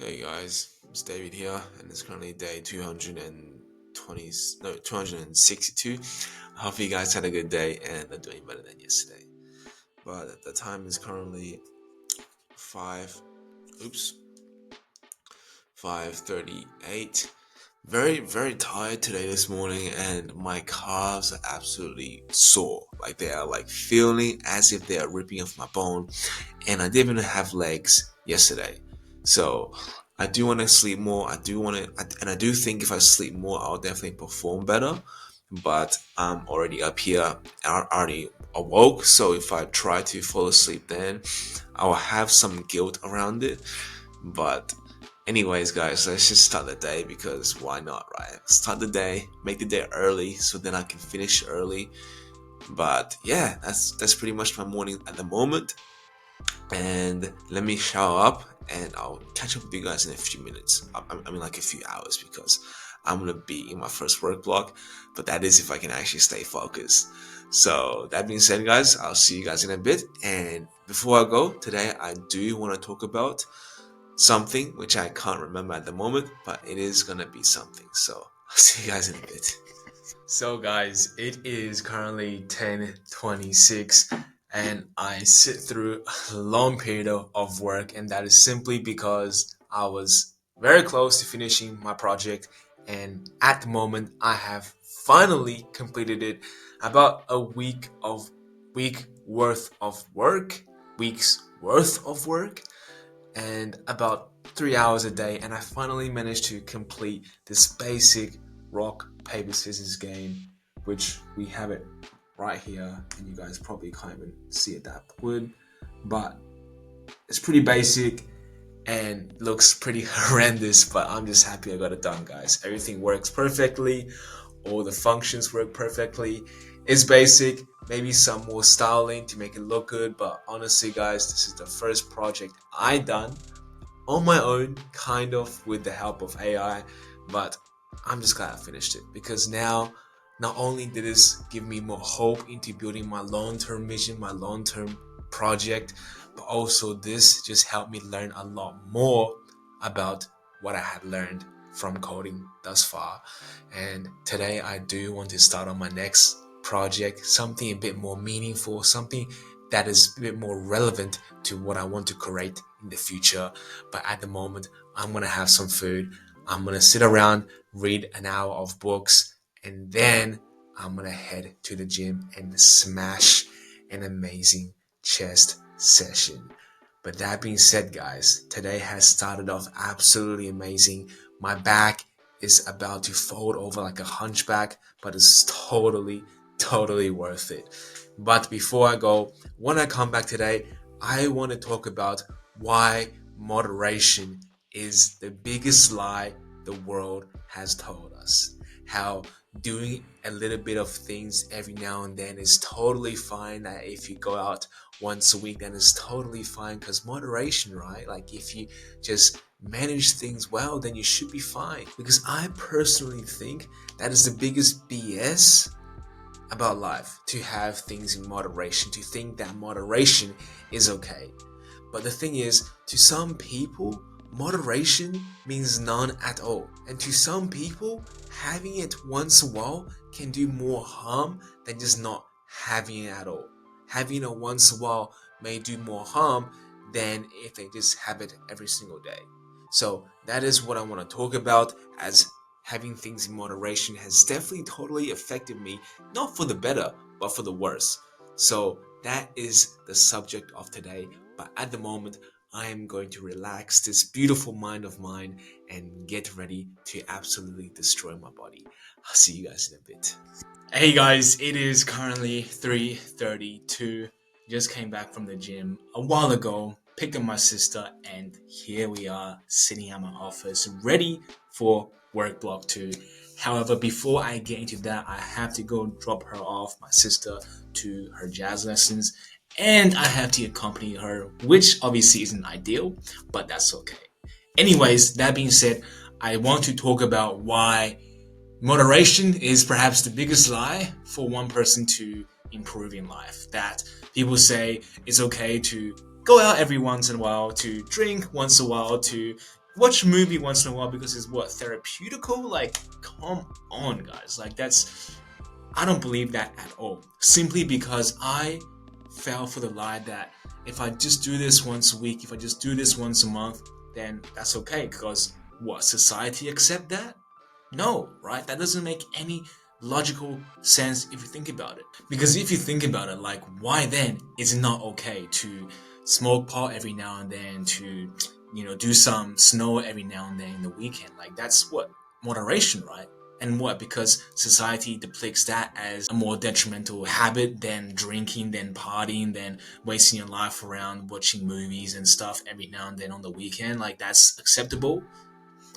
Hey guys, it's David here, and it's currently day 220, no, 262. I hope you guys had a good day and are doing better than yesterday. But the time is currently 5, oops, 5:38. Very, very tired today this morning, and my calves are absolutely sore. Like they are like feeling as if they are ripping off my bone, and I didn't even have legs yesterday. So I do want to sleep more. I do want to, and I do think if I sleep more, I'll definitely perform better. But I'm already up here. I already awoke. So if I try to fall asleep, then I'll have some guilt around it. But anyways, guys, let's just start the day because why not, right? Start the day, make the day early, so then I can finish early. But yeah, that's pretty much my morning at the moment. And let me shower up and I'll catch up with you guys in a few minutes. I mean, like a few hours because I'm gonna be in my first work block, but that is if I can actually stay focused. So, that being said, guys, I'll see you guys in a bit. And before I go, today I do want to talk about something which I can't remember at the moment, but it is gonna be something. So, I'll see you guys in a bit. So guys, it is currently 10:26 and I sit through a long period of work, and that is simply because I was very close to finishing my project, and at the moment I have finally completed it. About a week worth of work, weeks worth of work, and about 3 hours a day, and I finally managed to complete this basic rock paper scissors game, which we have it right here, and you guys probably can't even see it that good, but it's pretty basic and looks pretty horrendous, but I'm just happy I got it done, guys. Everything works perfectly, all the functions work perfectly. It's basic, maybe some more styling to make it look good, but honestly, guys, this is the first project I done on my own, kind of with the help of AI, but I'm just glad I finished it because now not only did this give me more hope into building my long-term vision, my long-term project, but also this just helped me learn a lot more about what I had learned from coding thus far. And today I do want to start on my next project, something a bit more meaningful, something that is a bit more relevant to what I want to create in the future. But at the moment, I'm gonna have some food. I'm gonna sit around, read an hour of books, and then I'm gonna head to the gym and smash an amazing chest session. But that being said, guys, today has started off absolutely amazing. My back is about to fold over like a hunchback, but it's totally worth it. But before I go, when I come back today, I want to talk about why moderation is the biggest lie the world has told us. How doing a little bit of things every now and then is totally fine. That if you go out once a week, then it's totally fine because moderation, right? Like if you just manage things well, then you should be fine. Because I personally think that is the biggest BS about life, to have things in moderation, to think that moderation is okay. But the thing is, to some people, moderation means none at all. And to some people, having it once in a while can do more harm than just not having it at all. Having it once in a while may do more harm than if they just have it every single day. So that is what I want to talk about, as having things in moderation has definitely totally affected me, not for the better, but for the worse. So that is the subject of today. But at the moment, I am going to relax this beautiful mind of mine and get ready to absolutely destroy my body. I'll see you guys in a bit. Hey guys, it is currently 3:32. Just came back from the gym a while ago, picked up my sister, and here we are sitting at my office ready for work block 2. However, before I get into that, I have to go drop her off, my sister, to her jazz lessons, and I have to accompany her, which obviously isn't ideal, but that's okay. Anyways, that being said, I want to talk about why moderation is perhaps the biggest lie for one person to improve in life. That people say it's okay to go out every once in a while, to drink once in a while, to Watch a movie once in a while because it's what therapeutical. Like, come on, guys. Like that's I don't believe that at all. Simply because I fell for the lie that if I just do this once a week, if I just do this once a month, then that's okay. Because what, society accept that? No, right? That doesn't make any logical sense if you think about it. Because if you think about it, like, why then is it not okay to smoke pot every now and then, to, do some snow every now and then in the weekend? Like, that's what? Moderation, right? And what? Because society depicts that as a more detrimental habit than drinking, than partying, than wasting your life around watching movies and stuff every now and then on the weekend. Like, that's acceptable.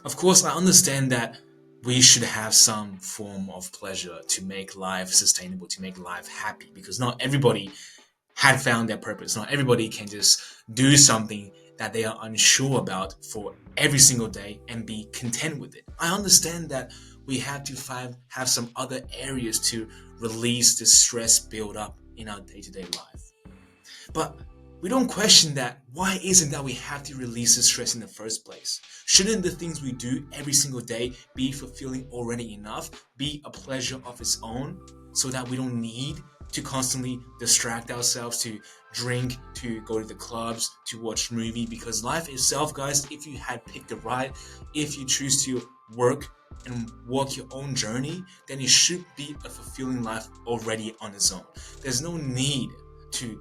Of course, I understand that we should have some form of pleasure to make life sustainable, to make life happy, because not everybody had found their purpose. Not everybody can just do something that they are unsure about for every single day and be content with it. I understand that we have to have some other areas to release the stress build up in our day-to-day life. But we don't question that. Why isn't that we have to release the stress in the first place? Shouldn't the things we do every single day be fulfilling already enough, be a pleasure of its own, so that we don't need to constantly distract ourselves, to drink, to go to the clubs, to watch movie? Because life itself, guys, if you had picked the right, if you choose to work and walk your own journey, then it should be a fulfilling life already on its own. There's no need to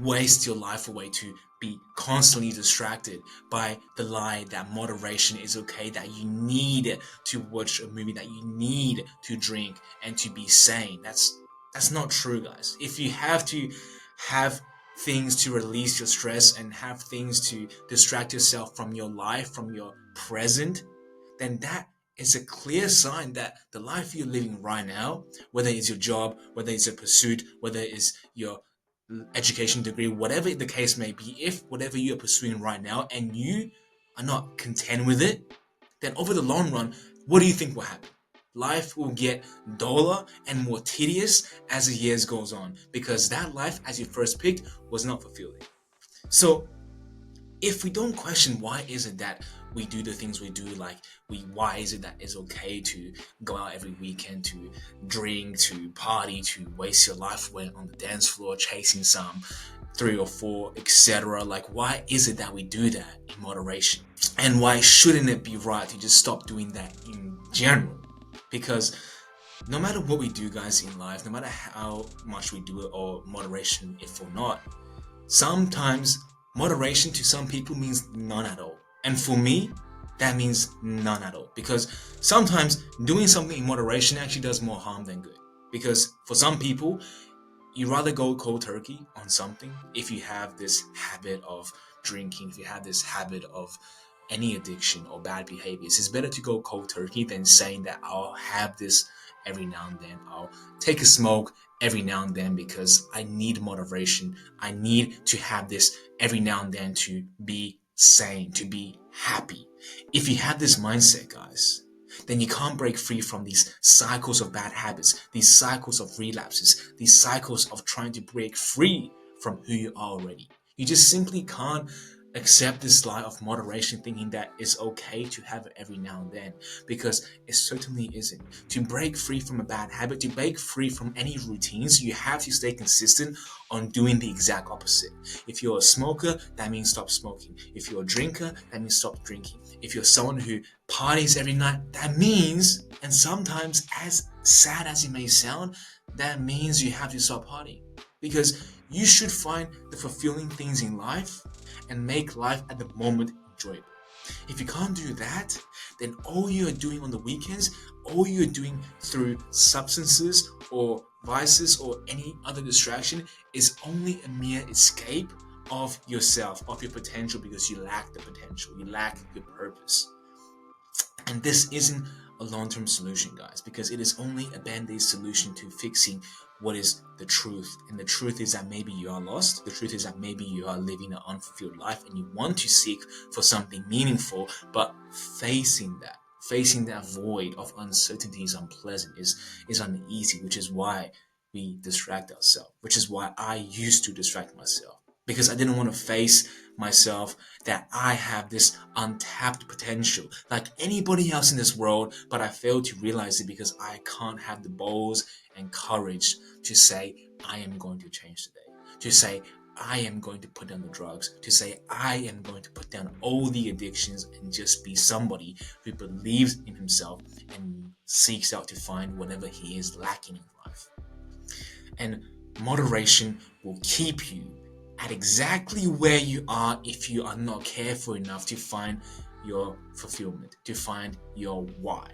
waste your life away, to be constantly distracted by the lie that moderation is okay, that you need to watch a movie, that you need to drink and to be sane. That's not true, guys. If you have to have things to release your stress and have things to distract yourself from your life, from your present, then that is a clear sign that the life you're living right now, whether it's your job, whether it's a pursuit, whether it's your education degree, whatever the case may be, if whatever you are pursuing right now and you are not content with it, then over the long run, what do you think will happen? Life will get duller and more tedious as the years goes on, because that life as you first picked was not fulfilling. So if we don't question why is it that we do the things we do, like why is it that it's okay to go out every weekend, to drink, to party, to waste your life away on the dance floor chasing some three or four, etc. Like, why is it that we do that in moderation? And why shouldn't it be right to just stop doing that in general? Because no matter what we do, guys, in life, no matter how much we do it, or moderation if or not, sometimes moderation to some people means none at all. And for me, that means none at all. Because sometimes doing something in moderation actually does more harm than good. Because for some people, you rather go cold turkey on something if you have this habit of drinking, if you have this habit of any addiction or bad behaviors. It's better to go cold turkey than saying that I'll have this every now and then. I'll take a smoke every now and then because I need moderation. I need to have this every now and then to be sane, to be happy. If you have this mindset, guys, then you can't break free from these cycles of bad habits, these cycles of relapses, these cycles of trying to break free from who you are already. You just simply can't accept this lie of moderation, thinking that it's okay to have it every now and then, because it certainly isn't. To break free from a bad habit, to break free from any routines, you have to stay consistent on doing the exact opposite. If you're a smoker, that means stop smoking. If you're a drinker, that means stop drinking. If you're someone who parties every night, that means, and sometimes as sad as it may sound, that means you have to stop partying. Because you should find the fulfilling things in life and make life at the moment enjoyable. If you can't do that, then all you're doing on the weekends, all you're doing through substances or vices or any other distraction, is only a mere escape of yourself, of your potential, because you lack the potential, you lack your purpose. And this isn't a long term solution, guys, because it is only a band aid solution to fixing what is the truth. And the truth is that maybe you are lost. The truth is that maybe you are living an unfulfilled life and you want to seek for something meaningful, but facing that void of uncertainty is unpleasant, is uneasy, which is why we distract ourselves, which is why I used to distract myself. because I didn't want to face myself that I have this untapped potential like anybody else in this world, but I failed to realize it because I can't have the balls and courage to say, I am going to change today, to say, I am going to put down the drugs, to say, I am going to put down all the addictions and just be somebody who believes in himself and seeks out to find whatever he is lacking in life. And moderation will keep you at exactly where you are if you are not careful enough to find your fulfillment, to find your why.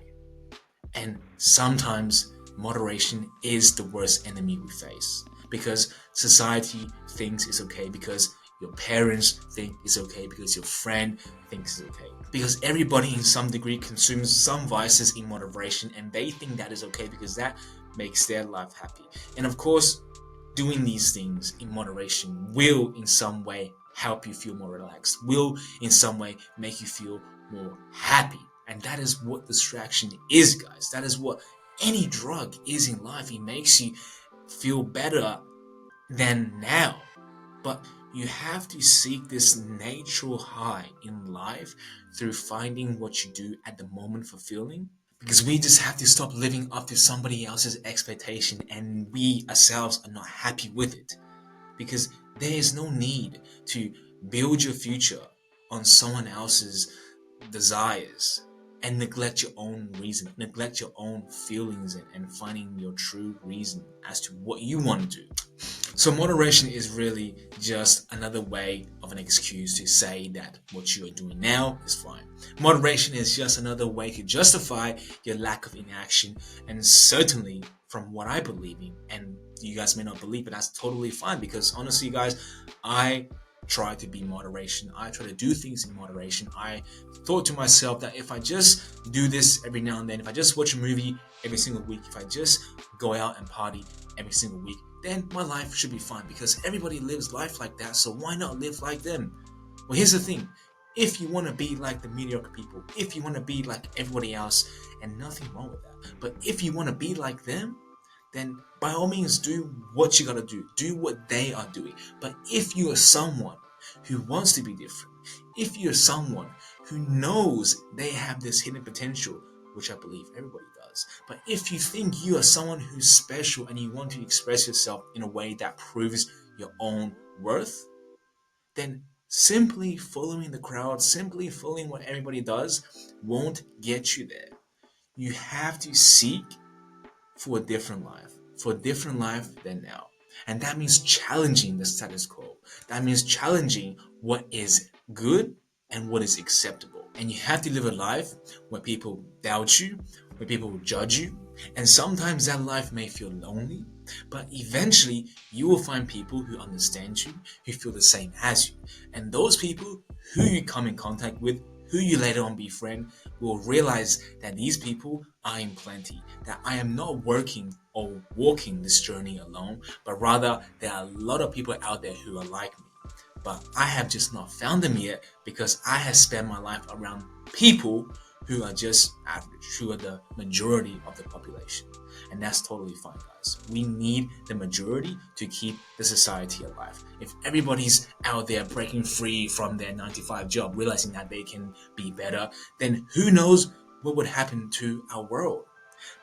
And sometimes moderation is the worst enemy we face because society thinks it's okay, because your parents think it's okay, because your friend thinks it's okay. Because everybody in some degree consumes some vices in moderation and they think that is okay because that makes their life happy. And of course, doing these things in moderation will in some way help you feel more relaxed, will in some way make you feel more happy. And that is what distraction is, guys. That is what any drug is in life. It makes you feel better than now. But you have to seek this natural high in life through finding what you do at the moment fulfilling, because we just have to stop living up to somebody else's expectation and we ourselves are not happy with it, because there is no need to build your future on someone else's desires and neglect your own reason, neglect your own feelings, and finding your true reason as to what you want to do. So moderation is really just another way of an excuse to say that what you are doing now is fine. Moderation is just another way to justify your lack of inaction, and certainly from what I believe in, and you guys may not believe, but that's totally fine because honestly, guys, I try to be moderation. I try to do things in moderation. I thought to myself that if I just do this every now and then, if I just watch a movie every single week, if I just go out and party every single week, then my life should be fine because everybody lives life like that, so why not live like them? Well, here's the thing. If you want to be like the mediocre people, if you want to be like everybody else, and nothing wrong with that, but if you want to be like them, then by all means do what you gotta do what they are doing. But if you are someone who wants to be different, if you're someone who knows they have this hidden potential, which I believe everybody does, but if you think you are someone who's special and you want to express yourself in a way that proves your own worth, then simply following the crowd, simply following what everybody does won't get you there. You have to seek for a different life than now. And that means challenging the status quo. That means challenging what is good and what is acceptable. And you have to live a life where people doubt you, where people judge you. And sometimes that life may feel lonely, but eventually you will find people who understand you, who feel the same as you. And those people who you come in contact with, who you later on befriend, will realize that these people are in plenty, that I am not working or walking this journey alone, but rather there are a lot of people out there who are like me. But I have just not found them yet because I have spent my life around people who are just average, who are the majority of the population. And that's totally fine, guys. We need the majority to keep the society alive. If everybody's out there breaking free from their 9 to 5 job, realizing that they can be better, then who knows what would happen to our world.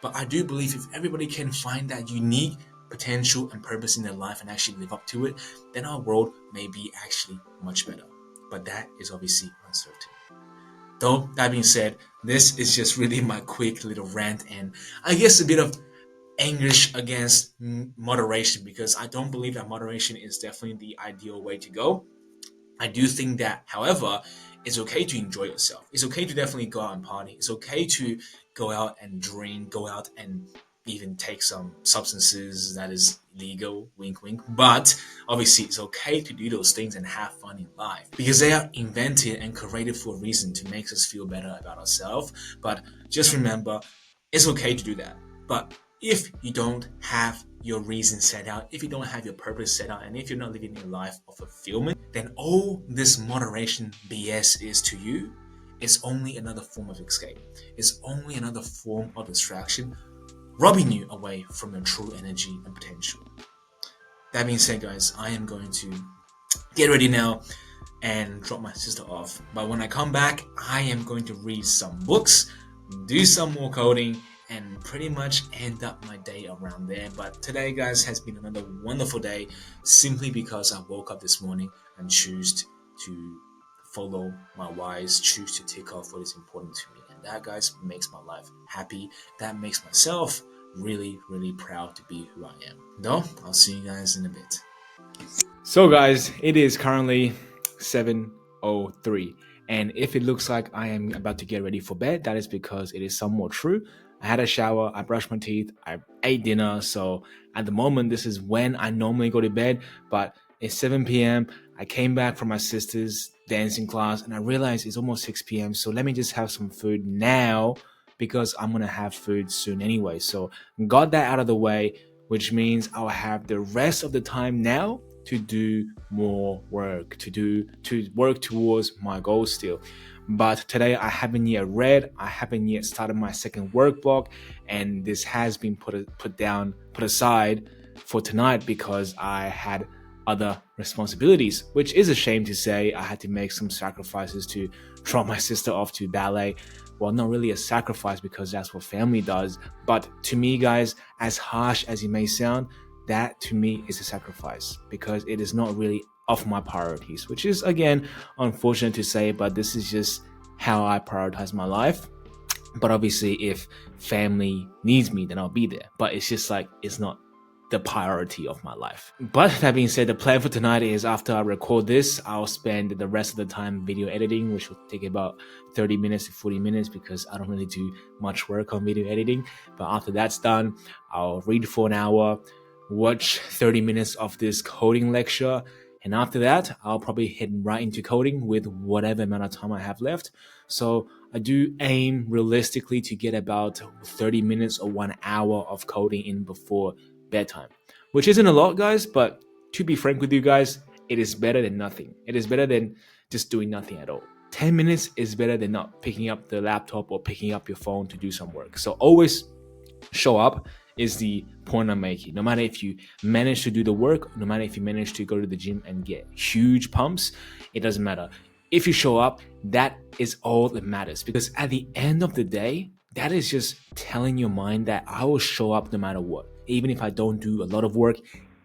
But I do believe if everybody can find that unique potential and purpose in their life and actually live up to it, then our world may be actually much better. But that is obviously uncertain. Though, that being said, this is just really my quick little rant and I guess a bit of anguish against moderation, because I don't believe that moderation is definitely the ideal way to go. I do think that, however, it's okay to enjoy yourself. It's okay to definitely go out and party. It's okay to go out and drink, go out and even take some substances that is legal, wink wink. But obviously it's okay to do those things and have fun in life because they are invented and created for a reason to make us feel better about ourselves. But just remember, it's okay to do that. But if you don't have your reason set out, if you don't have your purpose set out, and if you're not living a life of fulfillment, then all this moderation BS is to you is only another form of escape. It's only another form of distraction, robbing you away from your true energy and potential. That being said, guys, I am going to get ready now and drop my sister off. But when I come back, I am going to read some books, do some more coding, and pretty much end up my day around there. But today, guys, has been another wonderful day simply because I woke up this morning and choose to follow my whys, choose to take off what is important to me. And that, guys, makes my life happy. That makes myself really, really proud to be who I am. No, I'll see you guys in a bit. So, guys, it is currently 7:03, and if it looks like I am about to get ready for bed, that is because it is somewhat true. I had a shower, I brushed my teeth, I ate dinner, so at the moment, this is when I normally go to bed, but it's 7 p.m. I came back from my sister's dancing class, and I realized it's almost 6 p.m., so let me just have some food now because I'm gonna have food soon anyway. So, got that out of the way, which means I'll have the rest of the time now to do more work, to work towards my goals still. But today I haven't yet read, I haven't yet started my second work block, and this has been put aside for tonight because I had other responsibilities, which is a shame to say. I had to make some sacrifices to drop my sister off to ballet. Well, not really a sacrifice because that's what family does, but to me, guys, as harsh as it may sound, that to me is a sacrifice because it is not really of my priorities, which is again unfortunate to say, but this is just how I prioritize my life. But obviously, if family needs me, then I'll be there. But it's just like it's not the priority of my life. But that being said, the plan for tonight is after I record this, I'll spend the rest of the time video editing, which will take about 30 minutes to 40 minutes because I don't really do much work on video editing. But after that's done, I'll read for an hour, watch 30 minutes of this coding lecture, and after that, I'll probably head right into coding with whatever amount of time I have left. So I do aim realistically to get about 30 minutes or 1 hour of coding in before bedtime, which isn't a lot, guys, but to be frank with you guys, it is better than nothing. It is better than just doing nothing at all. 10 minutes is better than not picking up the laptop or picking up your phone to do some work. So always show up is the point I'm making. No matter if you manage to do the work, no matter if you manage to go to the gym and get huge pumps, it doesn't matter. If you show up, that is all that matters because at the end of the day, that is just telling your mind that I will show up no matter what. Even if I don't do a lot of work,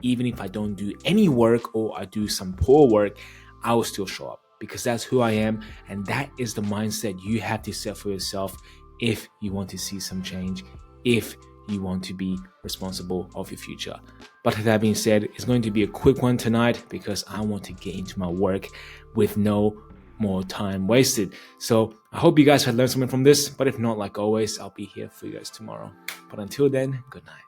even if I don't do any work or I do some poor work, I will still show up because that's who I am. And that is the mindset you have to set for yourself if you want to see some change, if you want to be responsible of your future. But that being said, it's going to be a quick one tonight because I want to get into my work with no more time wasted. So I hope you guys have learned something from this, but if not, like always, I'll be here for you guys tomorrow. But until then, good night.